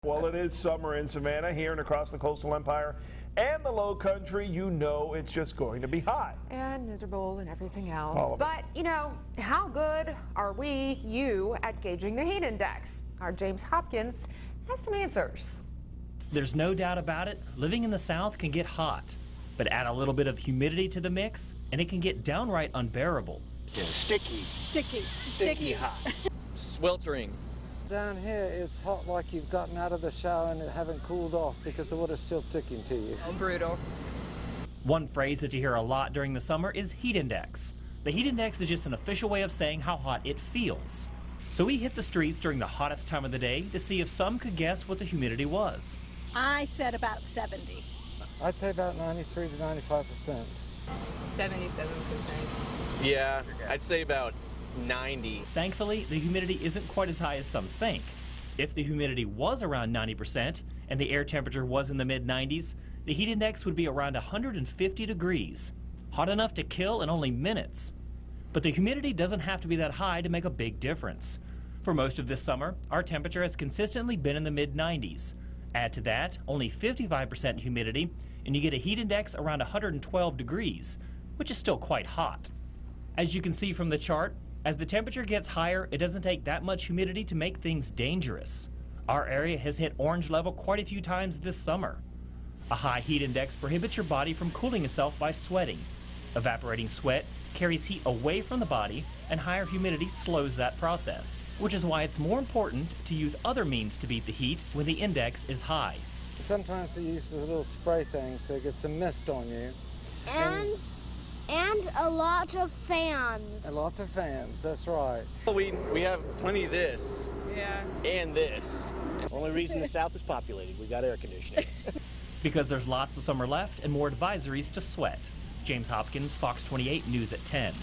Well, it is summer in Savannah, here and across the coastal empire and the low country. You know it's just going to be hot. And miserable and everything else. All of it. But, you know, how good are you at gauging the heat index? Our James Hopkins has some answers. There's no doubt about it, living in the South can get hot. But add a little bit of humidity to the mix, and it can get downright unbearable. Sticky hot. Sweltering. Down here, it's hot like you've gotten out of the shower and it haven't cooled off because the water's still sticking to you. Brutal. One phrase that you hear a lot during the summer is heat index. The heat index is just an official way of saying how hot it feels. So we hit the streets during the hottest time of the day to see if some could guess what the humidity was. I said about 70. I'd say about 93 to 95%. 77%. Yeah, I'd say about 90. Thankfully, the humidity isn't quite as high as some think. If the humidity was around 90% and the air temperature was in the mid-90s, the heat index would be around 150 degrees, hot enough to kill in only minutes. But the humidity doesn't have to be that high to make a big difference. For most of this summer, our temperature has consistently been in the mid-90s. Add to that only 55% humidity, and you get a heat index around 112 degrees, which is still quite hot. As you can see from the chart, as the temperature gets higher, it doesn't take that much humidity to make things dangerous. Our area has hit orange level quite a few times this summer. A high heat index prohibits your body from cooling itself by sweating. Evaporating sweat carries heat away from the body, and higher humidity slows that process, which is why it's more important to use other means to beat the heat when the index is high. Sometimes they use the little spray things to get some mist on you. And a lot of fans. A lot of fans, that's right. We have plenty of this. Yeah. And this. Only reason the South is populated, we got air conditioning. Because there's lots of summer left and more advisories to sweat. James Hopkins, Fox 28 News at 10.